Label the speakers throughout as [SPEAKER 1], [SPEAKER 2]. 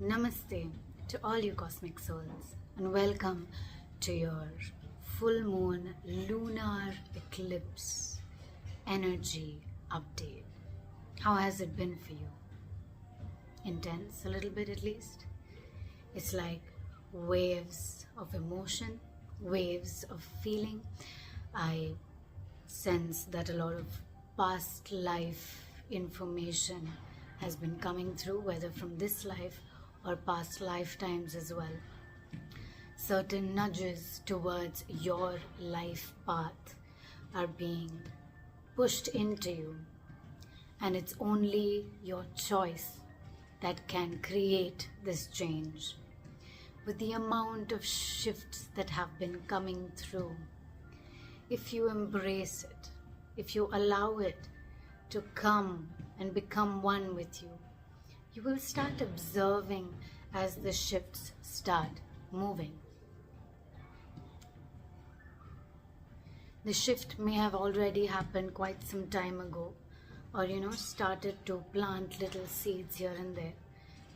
[SPEAKER 1] Namaste to all you cosmic souls and welcome to your full moon lunar eclipse energy update. How has it been for you? Intense, a little bit at least? It's like waves of emotion, waves of feeling. I sense that a lot of past life information has been coming through, whether from this life or past lifetimes as well. Certain nudges towards your life path are being pushed into you, and it's only your choice that can create this change. With the amount of shifts that have been coming through, if you embrace it, if you allow it to come and become one with you, you will start observing as the shifts start moving. The shift may have already happened quite some time ago, or started to plant little seeds here and there.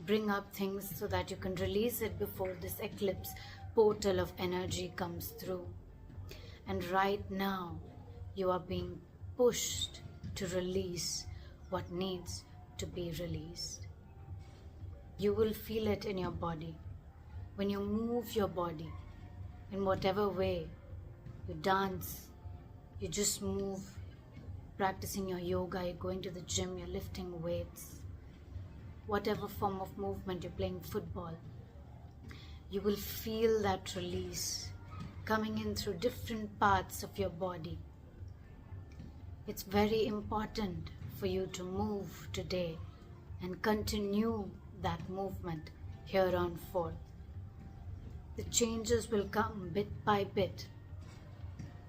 [SPEAKER 1] Bring up things so that you can release it before this eclipse portal of energy comes through. And right now, you are being pushed to release what needs to be released. You will feel it in your body. When you move your body, in whatever way, you dance, you just move, practicing your yoga, you're going to the gym, you're lifting weights, whatever form of movement, you're playing football, you will feel that release coming in through different parts of your body. It's very important for you to move today and continue that movement here on forth. The changes will come bit by bit.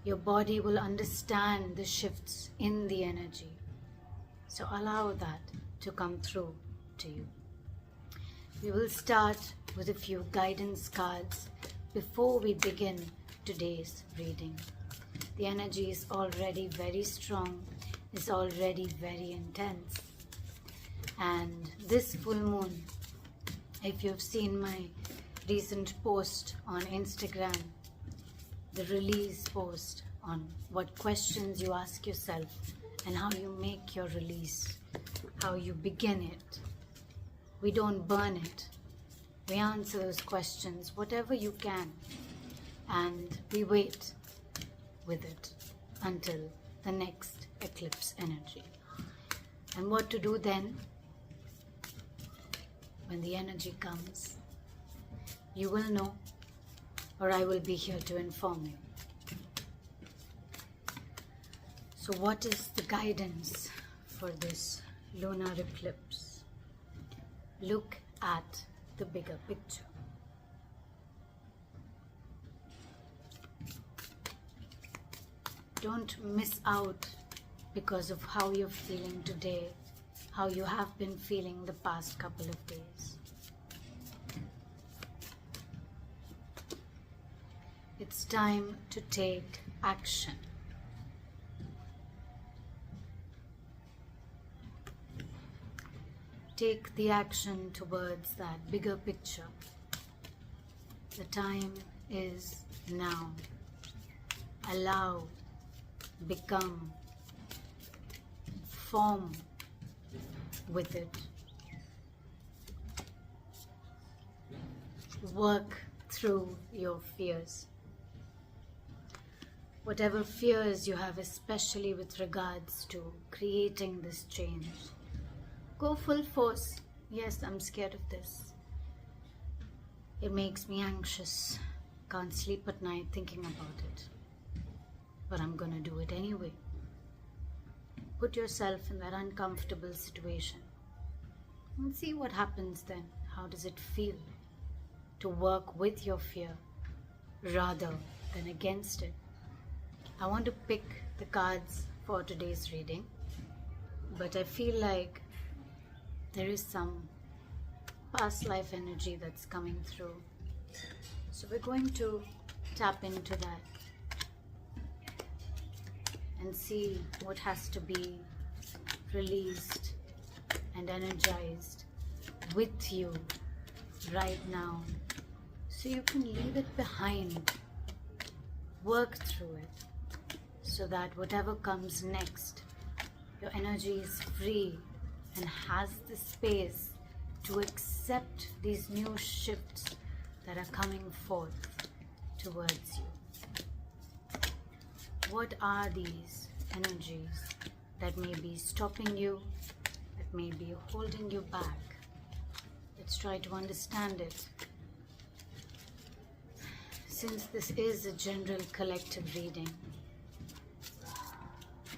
[SPEAKER 1] Your body will understand the shifts in the energy. So allow that to come through to you. We will start with a few guidance cards before we begin today's reading. The energy is already very strong, is already very intense. And this full moon, if you've seen my recent post on Instagram, the release post on what questions you ask yourself and how you make your release, how you begin it. We don't burn it. We answer those questions, whatever you can, and we wait with it until the next eclipse energy. And what to do then? When the energy comes, you will know, or I will be here to inform you. So what is the guidance for this lunar eclipse? Look at the bigger picture. Don't miss out because of how you're feeling today, how you have been feeling the past couple of days. It's time to take action. Take the action towards that bigger picture. The time is now. Allow, become, form with it. Work through your fears. Whatever fears you have, especially with regards to creating this change, go full force. Yes, I'm scared of this. It makes me anxious. Can't sleep at night thinking about it. But I'm gonna do it anyway. Put yourself in that uncomfortable situation and see what happens then. How does it feel to work with your fear rather than against it? I want to pick the cards for today's reading, but I feel like there is some past life energy that's coming through. So we're going to tap into that and see what has to be released and energized with you right now, so you can leave it behind, work through it, so that whatever comes next, your energy is free and has the space to accept these new shifts that are coming forth towards you. What are these energies that may be stopping you, that may be holding you back? Let's try to understand it. Since this is a general collective reading,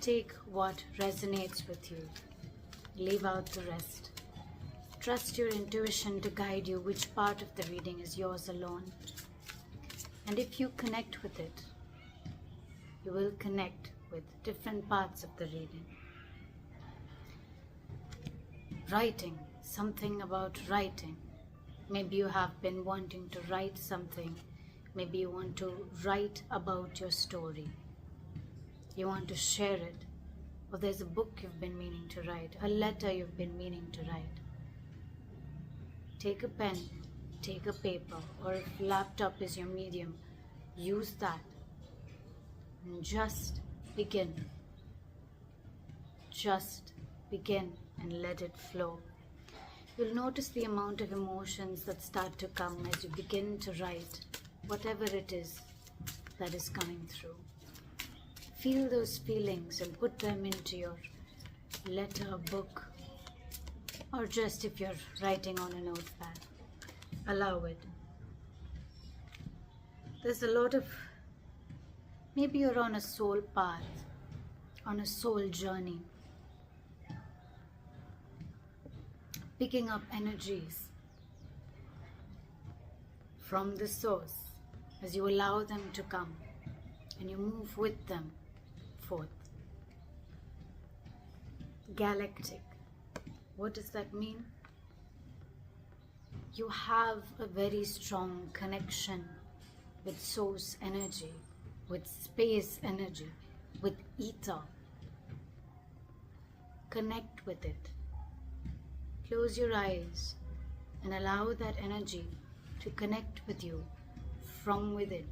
[SPEAKER 1] take what resonates with you, leave out the rest. Trust your intuition to guide you which part of the reading is yours alone. And if you connect with it, you will connect with different parts of the reading. Writing, something about writing. Maybe you have been wanting to write something. Maybe you want to write about your story. You want to share it. Or there's a book you've been meaning to write, a letter you've been meaning to write. Take a pen, take a paper, or if laptop is your medium, use that. And just begin. Just begin and let it flow. You'll notice the amount of emotions that start to come as you begin to write whatever it is that is coming through. Feel those feelings and put them into your letter, book, or just if you're writing on a notepad, allow it. There's a lot of, maybe you're on a soul path, on a soul journey, picking up energies from the source as you allow them to come and you move with them forth. Galactic. What does that mean? You have a very strong connection with source energy, with space energy, with ether. Connect with it. Close your eyes and allow that energy to connect with you from within,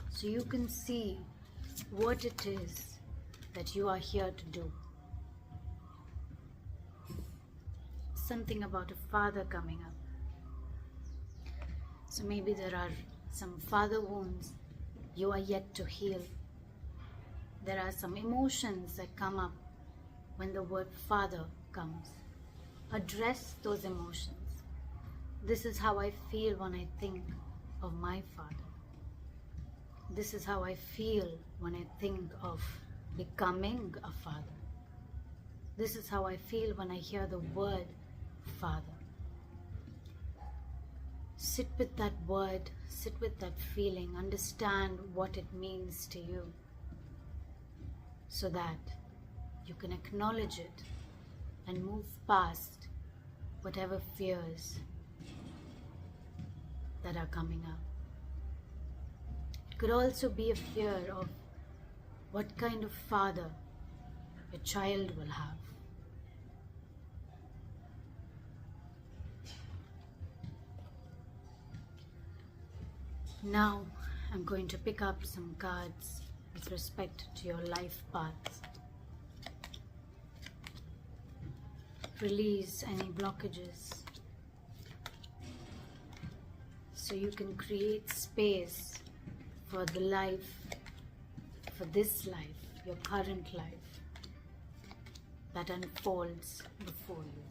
[SPEAKER 1] so you can see what it is that you are here to do. Something about a father coming up. So maybe there are some father wounds you are yet to heal. There are some emotions that come up when the word father comes. Address those emotions. This is how I feel when I think of my father. This is how I feel when I think of becoming a father. This is how I feel when I hear the word father. Sit with that word, sit with that feeling, understand what it means to you, so that you can acknowledge it and move past whatever fears that are coming up. It could also be a fear of what kind of father a child will have. Now I'm going to pick up some cards with respect to your life path. Release any blockages so you can create space for the life, for this life, your current life that unfolds before you.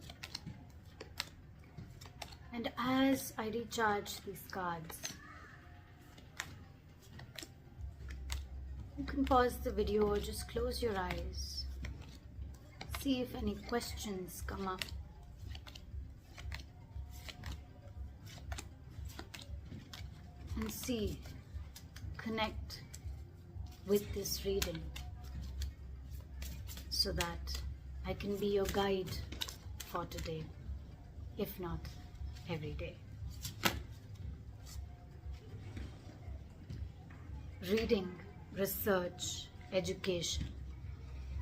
[SPEAKER 1] And as I recharge these cards, you can pause the video or just close your eyes. See if any questions come up. And see, connect with this reading so that I can be your guide for today, if not every day. Reading, research, education.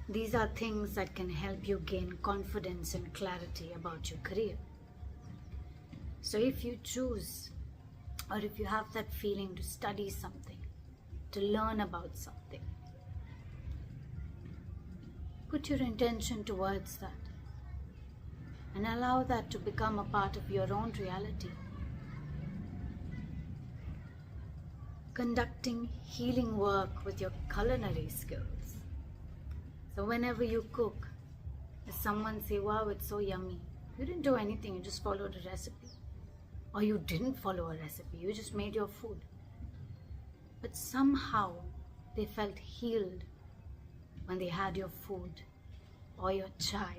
[SPEAKER 1] These are things that can help you gain confidence and clarity about your career. So if you choose, or if you have that feeling to study something, to learn about something, put your intention towards that and allow that to become a part of your own reality. Conducting healing work with your culinary skills. So whenever you cook, if someone say, wow, it's so yummy, you didn't do anything, you just followed a recipe. Or you didn't follow a recipe, you just made your food. But somehow they felt healed when they had your food or your chai.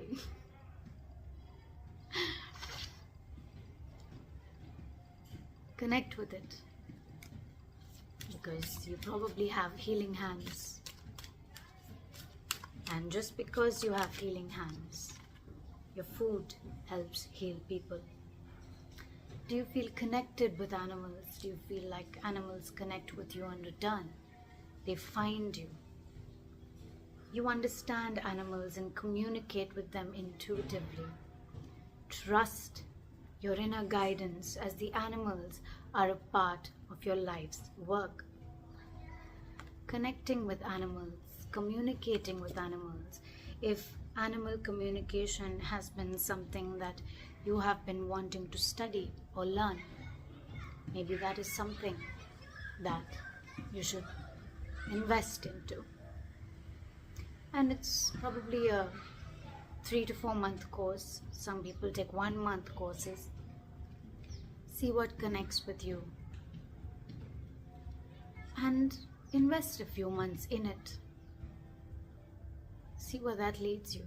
[SPEAKER 1] Connect with it, because you probably have healing hands. And just because you have healing hands, your food helps heal people. Do you feel connected with animals? Do you feel like animals connect with you in return? They find you. You understand animals and communicate with them intuitively. Trust your inner guidance, as the animals are a part of your life's work. Connecting with animals, communicating with animals. If animal communication has been something that you have been wanting to study or learn, maybe that is something that you should invest into. And it's probably a 3 to 4 month course. Some people take 1 month courses. See what connects with you and invest a few months in it. See where that leads you.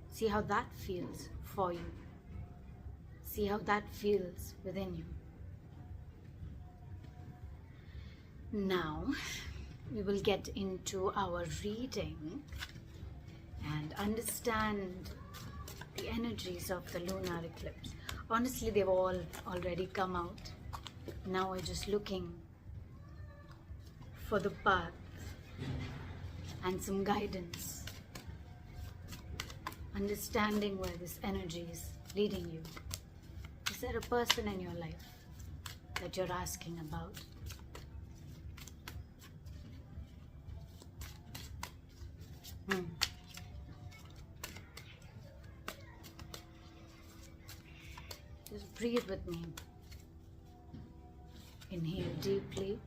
[SPEAKER 1] See how that feels for you. See how that feels within you. Now we will get into our reading and understand the energies of the lunar eclipse. Honestly, they've all already come out. Now we're just looking for the path and some guidance, understanding where this energy is leading you. Is there a person in your life that you're asking about? Just breathe with me. Inhale deeply.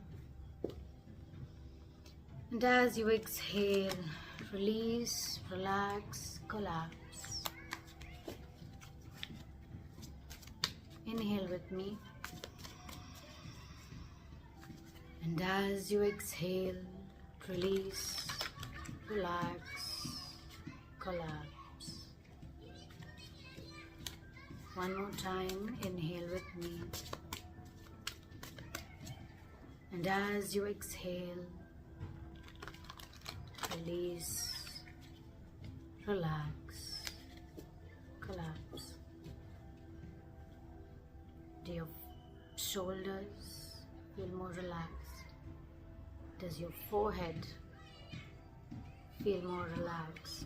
[SPEAKER 1] And as you exhale, release, relax, collapse. Inhale with me. And as you exhale, release, relax, collapse. One more time, inhale with me. And as you exhale, release, relax, collapse. Do your shoulders feel more relaxed? Does your forehead feel more relaxed?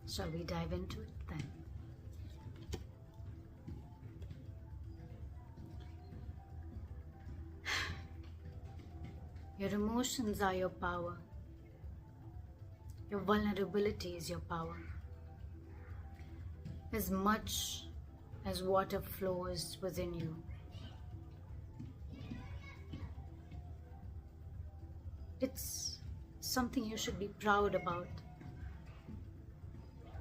[SPEAKER 1] Shall we dive into it then? Your emotions are your power. Your vulnerability is your power. As much as water flows within you, it's something you should be proud about.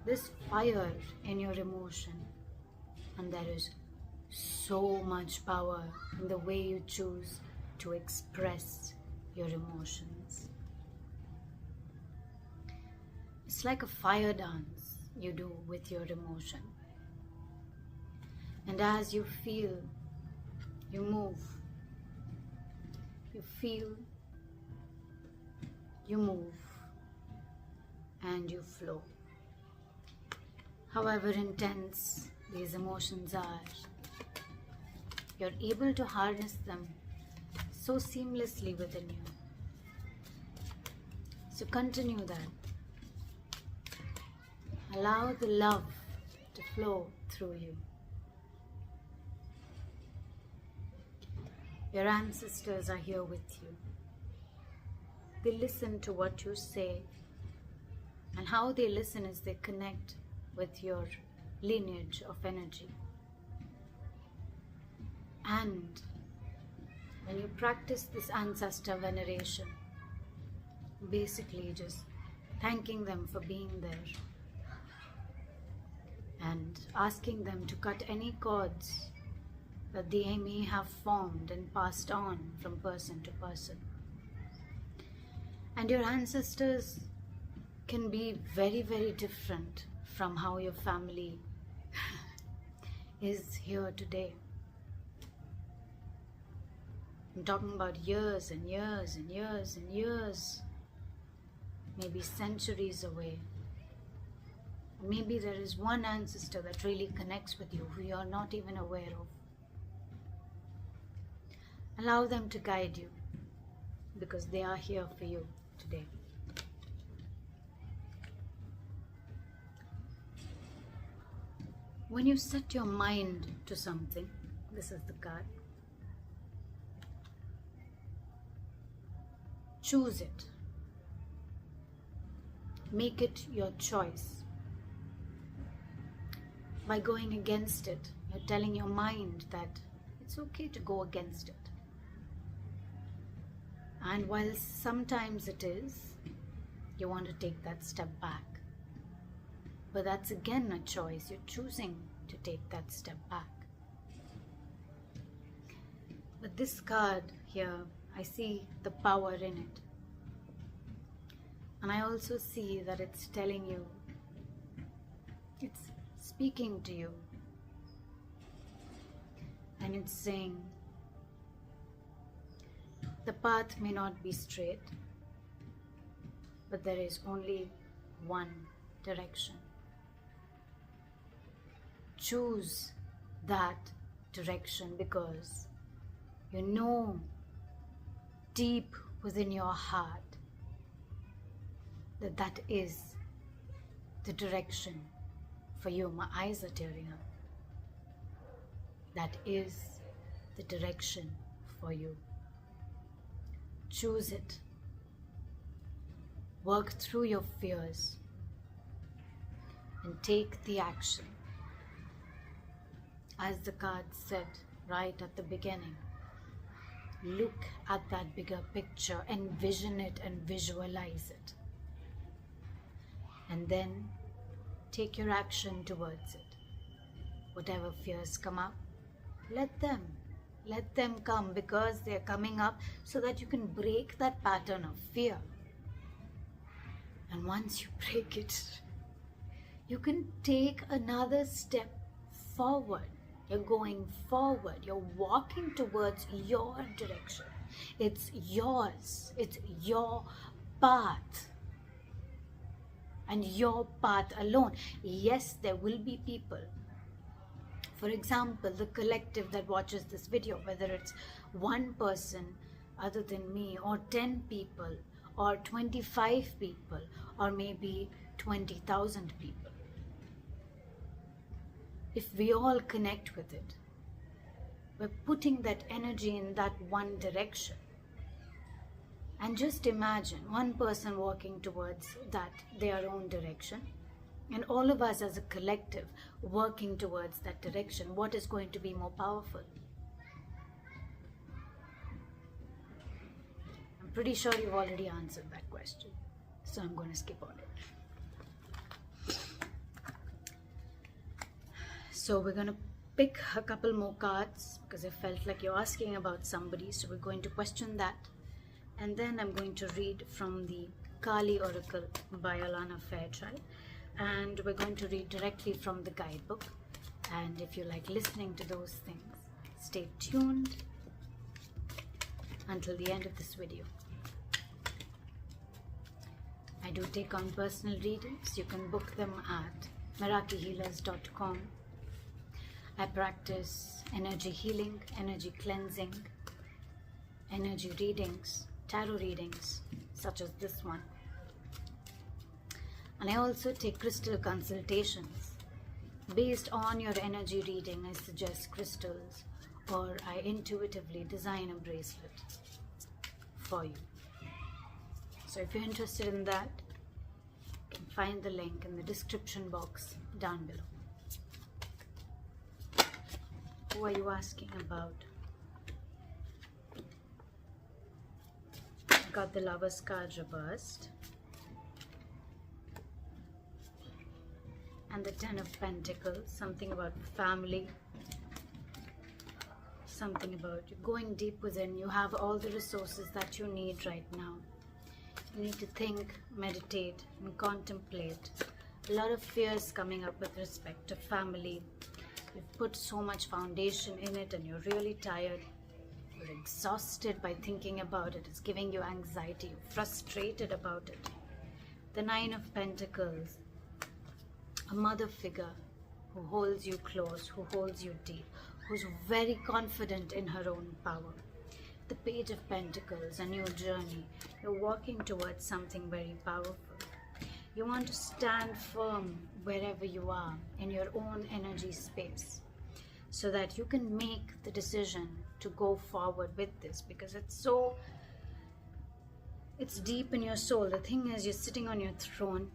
[SPEAKER 1] This fire in your emotion, and there is so much power in the way you choose to express your emotions. It's like a fire dance you do with your emotion. And as you feel, you move. You feel, you move, and you flow. However intense these emotions are, you're able to harness them so seamlessly within you. So continue that. Allow the love to flow through you. Your ancestors are here with you. They listen to what you say, and how they listen is they connect with your lineage of energy. And when you practice this ancestor veneration, basically just thanking them for being there and asking them to cut any cords that they may have formed and passed on from person to person. And your ancestors can be very, very different from how your family is here today. I'm talking about years and years and years and years, maybe centuries away. Maybe there is one ancestor that really connects with you who you're not even aware of. Allow them to guide you, because they are here for you today. When you set your mind to something, this is the card, choose it. Make it your choice. By going against it, you're telling your mind that it's okay to go against it. And while sometimes it is, you want to take that step back. But that's again a choice. You're choosing to take that step back. But this card here, I see the power in it. And I also see that it's telling you, it's speaking to you. And it's saying, the path may not be straight, but there is only one direction. Choose that direction, because you know deep within your heart that that is the direction for you. My eyes are tearing up. That is the direction for you. Choose it. Work through your fears and take the action. As the card said right at the beginning, look at that bigger picture, envision it and visualize it. And then take your action towards it. Whatever fears come up, let them come, because they're coming up so that you can break that pattern of fear. And once you break it, you can take another step forward. You're going forward. You're walking towards your direction. It's yours. It's your path. And your path alone. Yes, there will be people. For example, the collective that watches this video, whether it's one person other than me, or 10 people, or 25 people, or maybe 20,000 people. If we all connect with it, we're putting that energy in that one direction. And just imagine one person walking towards that, their own direction, and all of us as a collective working towards that direction. What is going to be more powerful? I'm pretty sure you've already answered that question, so I'm going to skip on it. So we're going to pick a couple more cards, because I felt like you're asking about somebody, so we're going to question that. And then I'm going to read from the Kali Oracle by Alana Fairchild. And we're going to read directly from the guidebook. And if you like listening to those things, stay tuned until the end of this video. I do take on personal readings. You can book them at merakihealers.com. I practice energy healing, energy cleansing, energy readings, tarot readings, such as this one. And I also take crystal consultations. Based on your energy reading, I suggest crystals, or I intuitively design a bracelet for you. So if you're interested in that, you can find the link in the description box down below. Who are you asking about? Got the Lover's card reversed. And the Ten of Pentacles, something about family, something about going deep within. You have all the resources that you need right now. You need to think, meditate, and contemplate. A lot of fears coming up with respect to family. You've put so much foundation in it and you're really tired. You're exhausted by thinking about it. It's giving you anxiety. You're frustrated about it. The Nine of Pentacles. A mother figure who holds you close, who holds you deep, who's very confident in her own power. The Page of Pentacles, a new journey. You're walking towards something very powerful. You want to stand firm wherever you are in your own energy space so that you can make the decision to go forward with this, because it's deep in your soul. The thing is, you're sitting on your throne.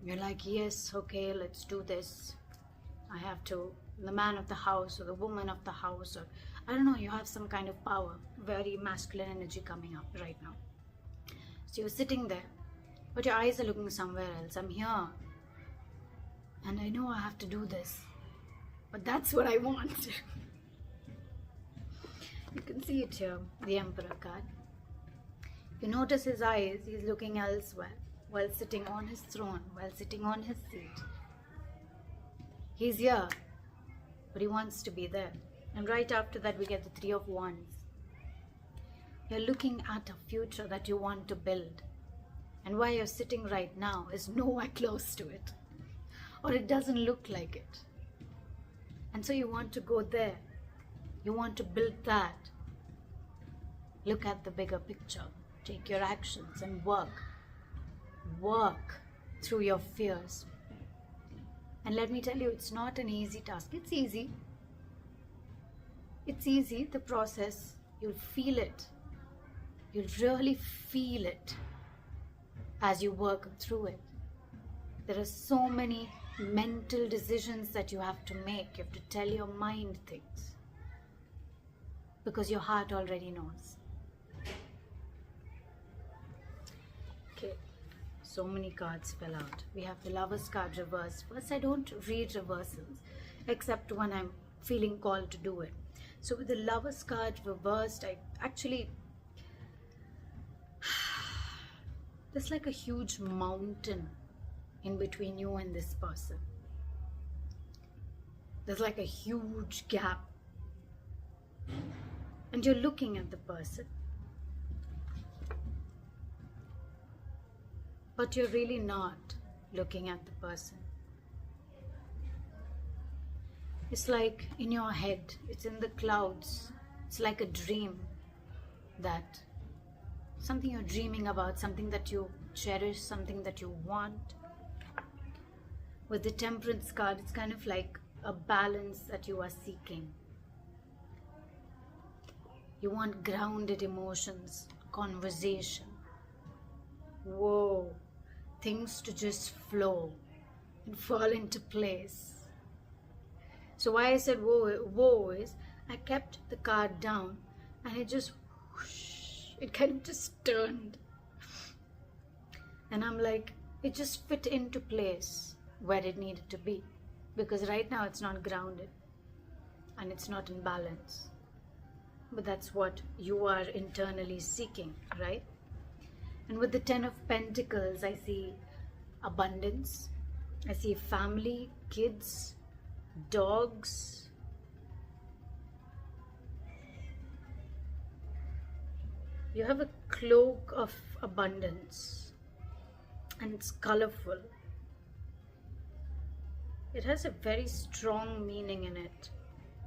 [SPEAKER 1] You're like, yes, okay, let's do this. I have to, the man of the house or the woman of the house, or I don't know, you have some kind of power, very masculine energy coming up right now. So you're sitting there, but your eyes are looking somewhere else. I'm here, and I know I have to do this, but that's what I want. You can see it here, the Emperor card. If you notice his eyes, he's looking elsewhere. While sitting on his throne, while sitting on his seat. He's here, but he wants to be there. And right after that, we get the Three of Wands. You're looking at a future that you want to build. And where you're sitting right now is nowhere close to it. Or it doesn't look like it. And so you want to go there. You want to build that. Look at the bigger picture. Take your actions and work through your fears. And let me tell you, it's not an easy task. It's easy, the process. You'll feel it. You'll really feel it as you work through it. There are so many mental decisions that you have to make. You have to tell your mind things because your heart already knows. Okay. So many cards fell out. We have the Lover's card reversed. First, I don't read reversals except when I'm feeling called to do it. So with the Lover's card reversed, there's like a huge mountain in between you and this person. There's like a huge gap. And you're looking at the person. But you're really not looking at the person. It's like in your head, it's in the clouds. It's like a dream, that something you're dreaming about, something that you cherish, something that you want. With the Temperance card, it's kind of like a balance that you are seeking. You want grounded emotions, conversation. Whoa. Things to just flow and fall into place. So why I said whoa is I kept the card down and it just whoosh, it kind of just turned. And I'm like, it just fit into place where it needed to be, because right now it's not grounded and it's not in balance. But that's what you are internally seeking, right? And with the Ten of Pentacles, I see abundance. I see family, kids, dogs. You have a cloak of abundance and it's colorful. It has a very strong meaning in it.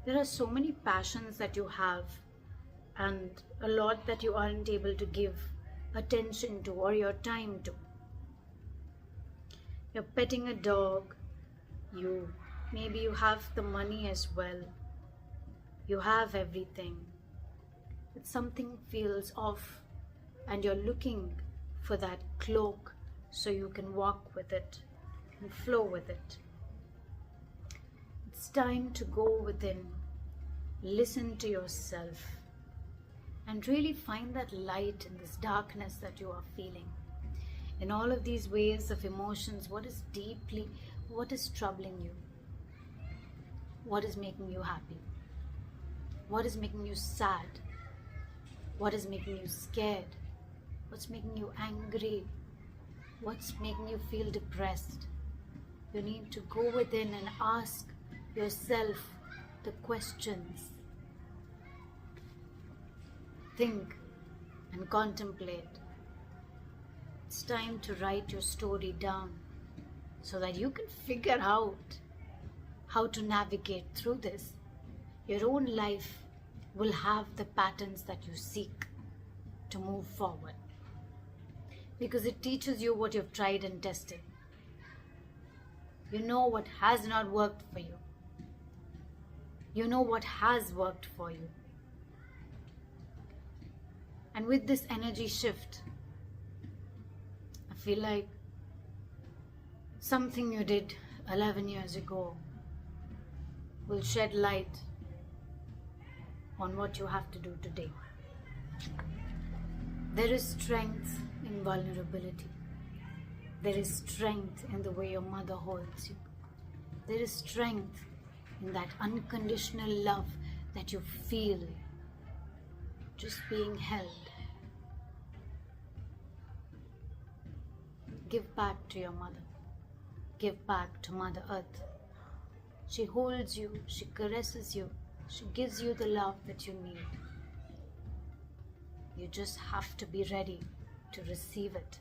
[SPEAKER 1] There are so many passions that you have and a lot that you aren't able to give attention to or your time to. You're petting a dog. Maybe you have the money as well. You have everything. But something feels off and you're looking for that cloak so you can walk with it and flow with it. It's time to go within, listen to yourself, and really find that light in this darkness that you are feeling. In all of these waves of emotions, what is troubling you? What is making you happy? What is making you sad? What is making you scared? What's making you angry? What's making you feel depressed? You need to go within and ask yourself the questions. Think and contemplate. It's time to write your story down so that you can figure out how to navigate through this. Your own life will have the patterns that you seek to move forward, because it teaches you what you've tried and tested. You know what has not worked for you. You know what has worked for you. And with this energy shift, I feel like something you did 11 years ago will shed light on what you have to do today. There is strength in vulnerability. There is strength in the way your mother holds you. There is strength in that unconditional love that you feel just being held. Give back to your mother. Give back to Mother Earth. She holds you, she caresses you, she gives you the love that you need. You just have to be ready to receive it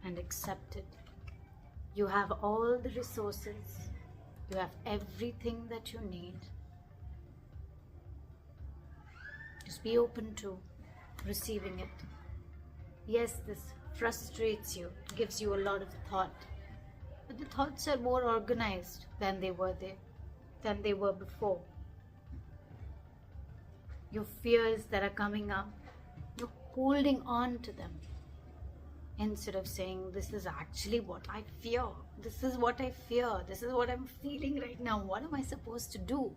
[SPEAKER 1] and accept it. You have all the resources. You have everything that you need. Just be open to receiving it. Yes, this frustrates you, gives you a lot of thought, but the thoughts are more organized than they were before. Your fears that are coming up, you're holding on to them instead of saying, this is actually what I fear. This is what I fear. This is what I'm feeling right now. What am I supposed to do?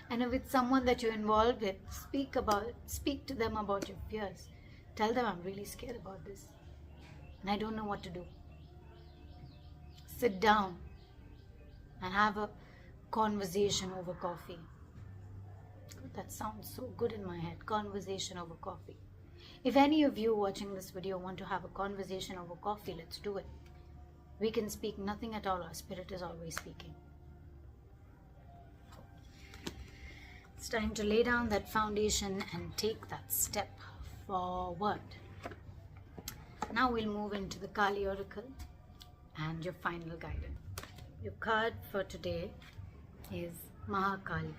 [SPEAKER 1] And if it's someone that you're involved with, speak to them about your fears. Tell them, I'm really scared about this and I don't know what to do. Sit down and have a conversation over coffee. That sounds so good in my head. Conversation over coffee. If any of you watching this video want to have a conversation over coffee, let's do it. We can speak nothing at all. Our spirit is always speaking. It's time to lay down that foundation and take that step forward. Now we'll move into the Kali Oracle and your final guidance. Your card for today is Mahakali.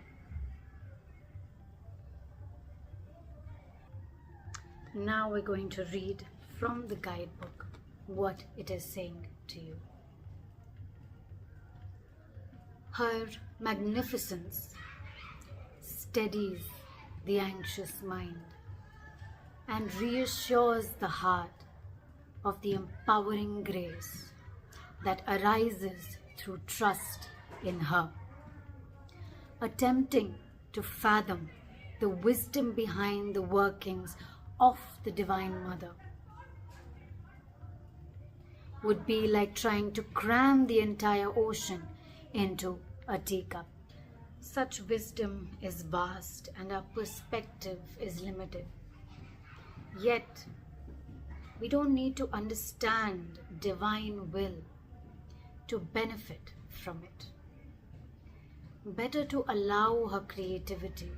[SPEAKER 1] Now we're going to read from the guidebook what it is saying to you. Her magnificence steadies the anxious mind and reassures the heart of the empowering grace that arises through trust in her, attempting to fathom the wisdom behind the workings of the Divine Mother would be like trying to cram the entire ocean into a teacup. Such wisdom is vast and our perspective is limited. Yet, we don't need to understand divine will to benefit from it. Better to allow her creativity,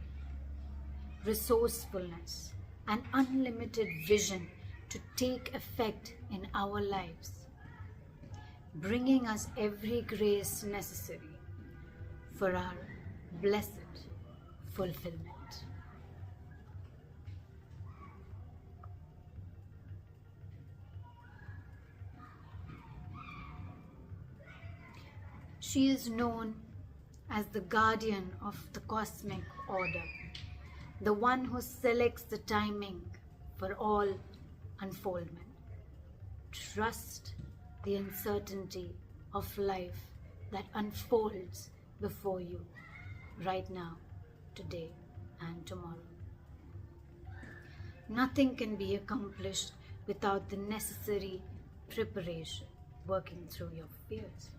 [SPEAKER 1] resourcefulness, and unlimited vision to take effect in our lives, bringing us every grace necessary for our blessed fulfillment. She is known as the guardian of the cosmic order, the one who selects the timing for all unfoldment. Trust the uncertainty of life that unfolds before you right now, today, and tomorrow. Nothing can be accomplished without the necessary preparation, working through your fears,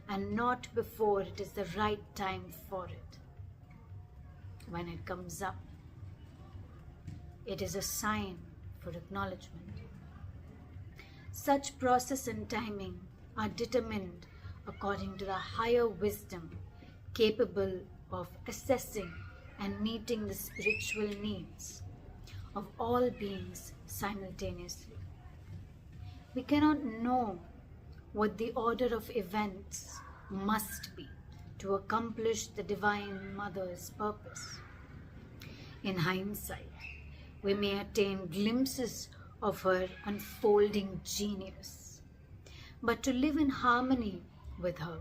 [SPEAKER 1] and not before it is the right time for it. When it comes up, it is a sign for acknowledgement. Such process and timing are determined according to the higher wisdom capable of assessing and meeting the spiritual needs of all beings simultaneously. We cannot know what the order of events must be to accomplish the Divine Mother's purpose. In hindsight, we may attain glimpses of her unfolding genius, but to live in harmony with her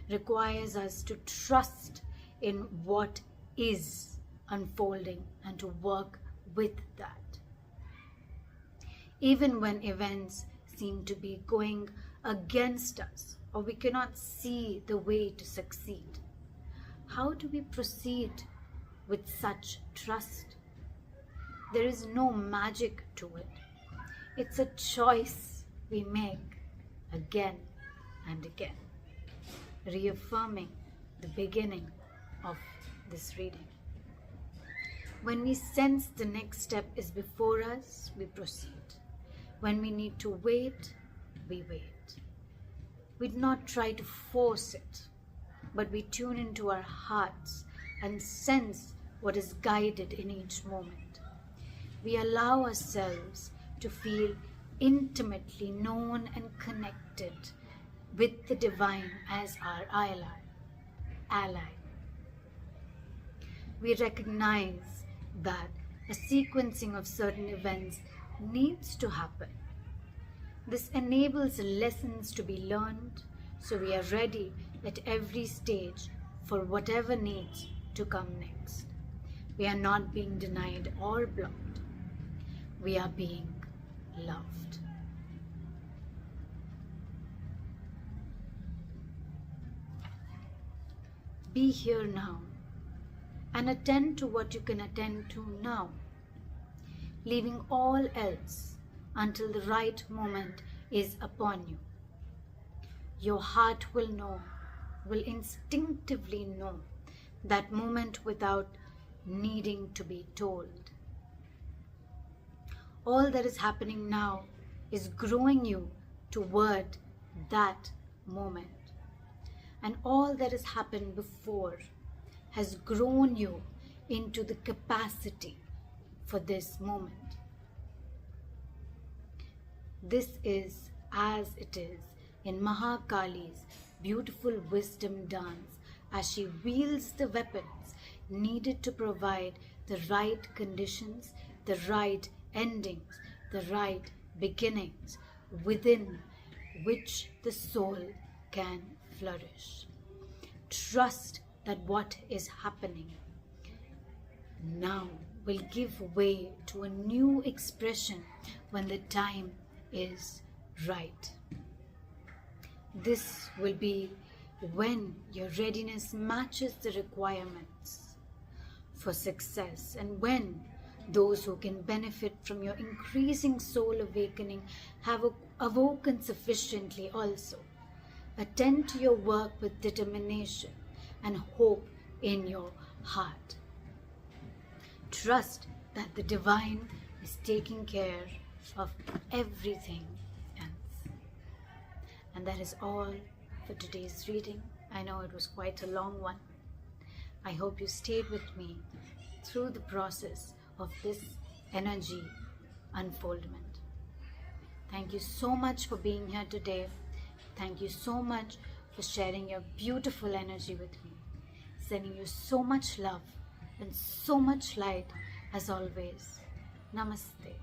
[SPEAKER 1] requires us to trust in what is unfolding and to work with that. Even when events seem to be going against us or we cannot see the way to succeed, how do we proceed with such trust? There is no magic to it. It's a choice we make again and again, reaffirming the beginning of this reading. When we sense the next step is before us, we proceed. When we need to wait, we wait. We do not try to force it, but we tune into our hearts and sense what is guided in each moment. We allow ourselves to feel intimately known and connected with the divine as our ally. We recognize that a sequencing of certain events needs to happen. This enables lessons to be learned, so we are ready at every stage for whatever needs to come next. We are not being denied or blocked. We are being loved. Be here now and attend to what you can attend to now, leaving all else until the right moment is upon you. Your heart will instinctively know that moment without needing to be told. All that is happening now is growing you toward that moment. And all that has happened before has grown you into the capacity for this moment. This is as it is in Mahakali's beautiful wisdom dance as she wields the weapons needed to provide the right conditions, the right endings, the right beginnings within which the soul can flourish. Trust that what is happening now will give way to a new expression when the time is right. This will be when your readiness matches the requirements for success, and when those who can benefit from your increasing soul awakening have awoken sufficiently also. Attend to your work with determination and hope in your heart. Trust that the divine is taking care of everything else. And that is all for today's reading. I know it was quite a long one. I hope you stayed with me through the process of this energy unfoldment. Thank you so much for being here today. Thank you so much for sharing your beautiful energy with me. Sending you so much love and so much light as always. Namaste.